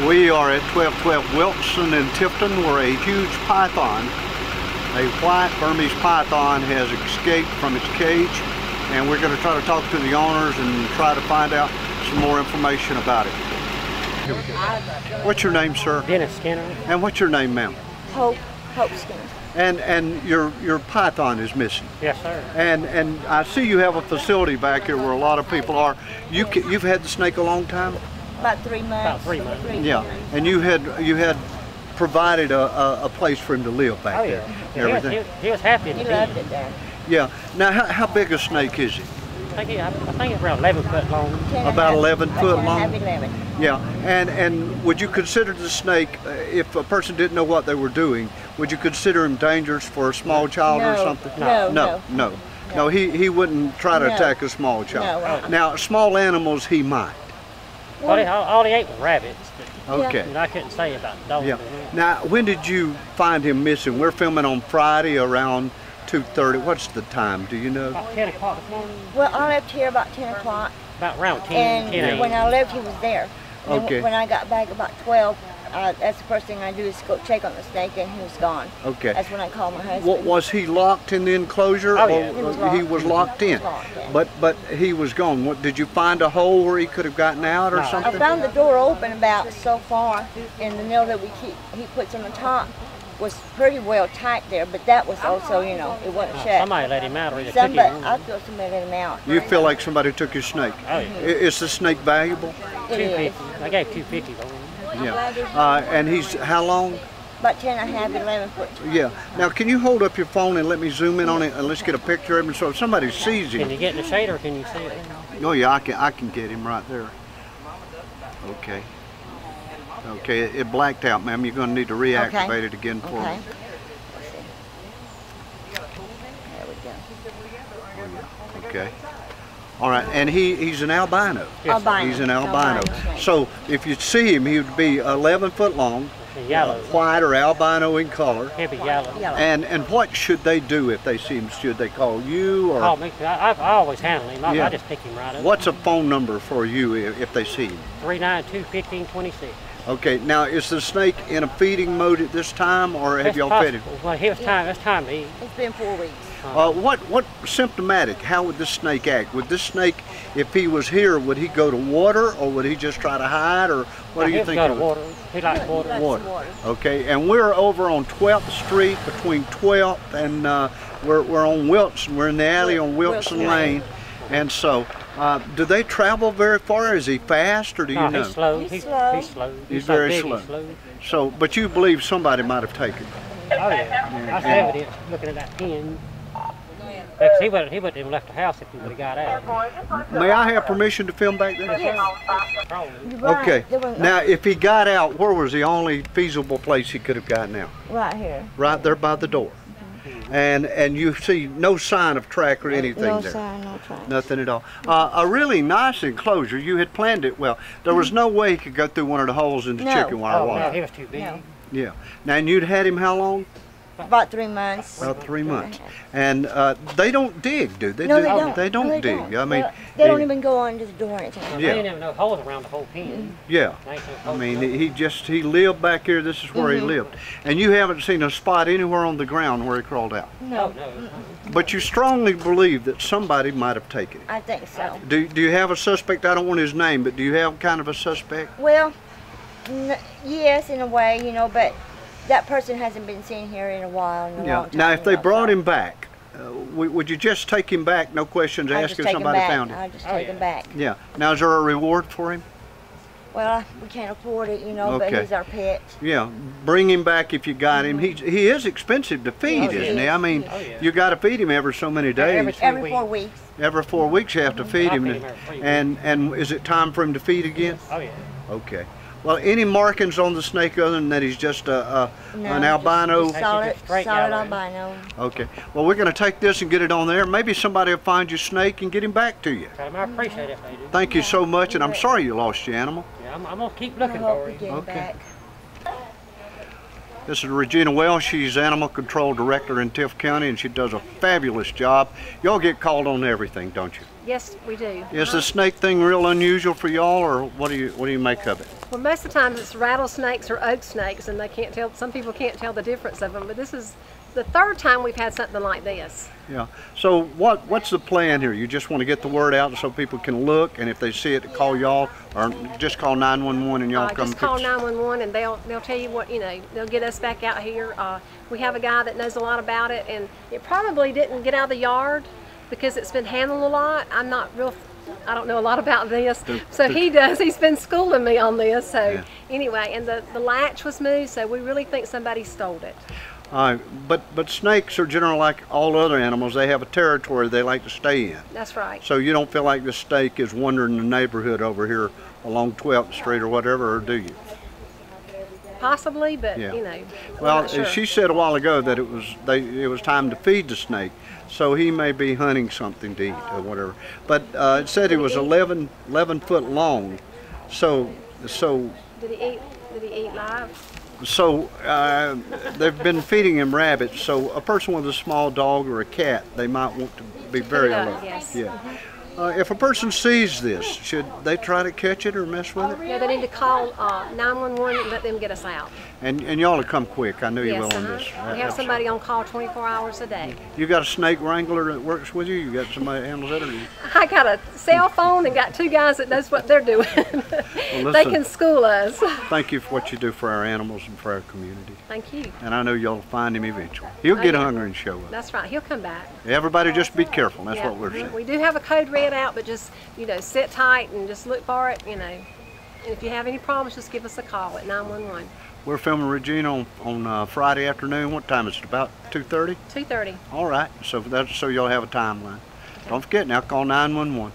We are at 1212 Wilson in Tifton, where a huge python, a white Burmese python, has escaped from its cage, and we're going to try to talk to the owners and try to find out some more information about it. Here we go. What's your name, sir? Dennis Skinner. And what's your name, ma'am? Hope Skinner. And your python is missing. Yes, sir. And I see you have a facility back here where a lot of people are. You've had the snake a long time? About 3 months. About 3 months. Yeah, and you had provided a place for him to live back there. Yeah. Everything. He was happy. He loved it there. Yeah. Now, how big a snake is he? I think it's around 11 foot long. About 11 foot long. 11. Yeah. And would you consider the snake, if a person didn't know what they were doing, would you consider him dangerous for a small child or something? No, he wouldn't try to attack a small child. No. Now, small animals he might. All he ate was rabbits. Okay. And I couldn't say about dogs. Yeah. Now, when did you find him missing? We're filming on Friday around 2:30. What's the time? Do you know? About 10 o'clock this morning. Well, I left here about 10 o'clock. About around 10 And 10 a.m. when I left, he was there. And Okay. when I got back about 12, that's the first thing I do is go check on the snake, and he was gone. Okay. That's when I called my husband. Was he locked in the enclosure? Oh, yeah. He was locked. in. He was locked in. But he was gone. Did you find a hole where he could have gotten out or No. I something? found the door open about so far, and the nail that he puts on the top was pretty well tight there, but that was also, it wasn't shut. Somebody let him out or either took him. I feel somebody let him out. You feel like somebody took your snake? Oh, yeah. Is the snake valuable? It is. $250. I gave $250 for him. Yeah. And he's how long? About 10 and a half, 11 foot. Yeah. Now, can you hold up your phone and let me zoom in on it and let's get a picture of him so if somebody sees Can him? you get in the shade or can you see it? Oh yeah, I can get him right there. Okay. Okay, it blacked out, ma'am. You're going to need to reactivate it again for Okay. me. Let's see. There we go. Okay. All right, and he's an albino. Yes, Albino. He's an albino. Albino. So if you see him, he would be 11 foot long, Yellow. white or albino in color. He'll be yellow. Yellow. And what should they do if they see him? Should they call you or Call me. I always handle him. Yeah. I just pick him right up. what's a phone number for you if they see him? 392-1526. Okay, now is the snake in a feeding mode at this time or have It's y'all fed him? possible. Well, it's time to eat. It's been 4 weeks. What symptomatic? How would this snake act? Would this snake, if he was here, would he go to water or would he just try to hide or what do you think? He'll go to water. He likes water. Water. Okay, and we're over on 12th Street between 12th and we're on Wilson. We're in the alley on Wilson Lane, and so do they travel very far? Is he fast or do you know? He's slow. He's He's slow. slow. He's so very big, slow. He's slow. So, but you believe somebody might have taken him? Oh yeah. That's evidence looking at that pin. Because he wouldn't even left the house if he would have got out. May I have permission to film back there? You're right. Okay. There was- Now, if he got out, where was the only feasible place he could have gotten out? Right here. Right there by the door. And you see no sign of track or anything No there. sign, no track. Nothing at all. A really nice enclosure. You had planned it well. There was no way he could go through one of the holes in the No. chicken wire Oh, wall. no, he was too big. No. Yeah. Now, and you'd had him how long? About 3 months. About 3 months. And they don't dig, do they? No, Do- they don't. They don't No, they dig. don't. I mean, They don't even go under the door or anything. Yeah. They didn't have no holes around the whole pin. yeah. They ain't no I holes mean, around. he lived back here. This is where he lived. And you haven't seen a spot anywhere on the ground where he crawled out. No. Oh, no. But you strongly believe that somebody might have taken it. I think so. Do you have a suspect? I don't want his name, but do you have kind of a suspect? Well, yes, in a way, but that person hasn't been seen here in a while. In a long time, Now, if they brought so him back, would you just take him back? No questions I'll asked just if take him somebody back. found him. I'll just Oh, take yeah. him back. Yeah. Now, is there a reward for him? Well, we can't afford it, but Okay. he's our pet. Yeah. Bring him back if you got him. He is expensive to feed, Oh, he isn't he? is. I mean, Oh, yeah. you got to feed him every so many days. Every 4 weeks. Every 4 weeks you have to feed I him. feed him every 3 weeks. And is it time for him to feed again? Oh yeah. Okay. Well, any markings on the snake other than that he's just an No, albino? just solid, Just straight solid yellow. albino. Okay. Well, we're going to take this and get it on there. Maybe somebody will find your snake and get him back to you. Tell them I appreciate it if they do. Thank you so much, and I'm sorry you lost your animal. Yeah, I'm gonna keep I looking hope for we him. get him Okay. back. This is Regina Wells. She's Animal Control Director in Tift County, and she does a fabulous job. Y'all get called on everything, don't you? Yes, we do. Is the snake thing real unusual for y'all, or what do you make of it? Well, most of the times it's rattlesnakes or oak snakes, and they can't tell. Some people can't tell the difference of them. But this is the third time we've had something like this. Yeah. So what's the plan here? You just want to get the word out so people can look, and if they see it, call y'all, or just call 911 and y'all come. Just call 911 and they'll tell you what, you know. They'll get us back out here. We have a guy that knows a lot about it, and it probably didn't get out of the yard because it's been handled a lot. I don't know a lot about this, so he does. He's been schooling me on this. So Yeah. Anyway, and the latch was moved, so we really think somebody stole it. But snakes are generally like all other animals. They have a territory they like to stay in. That's right. So you don't feel like the snake is wandering the neighborhood over here along 12th Street or whatever, or do you? Possibly, but Yeah. you know. we're Well, not sure. she said a while ago that it was time to feed the snake, so he may be hunting something to eat or whatever. But it said he was 11 foot long, so Did he eat live? they've been feeding him rabbits. So a person with a small dog or a cat, they might want to be very it up, alert. yes. Yeah. If a person sees this, should they try to catch it or mess with it? No, they need to call 911 and let them get us out. And y'all will come quick. I know you Yes, will on this. we have somebody on call 24 hours a day. You got a snake wrangler that works with you? You got somebody that handles it, or you? I got a cell phone and got two guys that knows what they're doing. They listen. can school us. Thank you for what you do for our animals and for our community. Thank you. And I know y'all find him eventually. He'll get yeah. hungry and show up. That's right. He'll come back. Everybody just be careful. That's Yeah, what we're saying. We do have a code red out, but just, sit tight and just look for it, And if you have any problems, just give us a call at 911. We're filming Regina on Friday afternoon. What time is it? About 2:30? 2:30. All right. So y'all have a timeline. Don't forget now, call 911.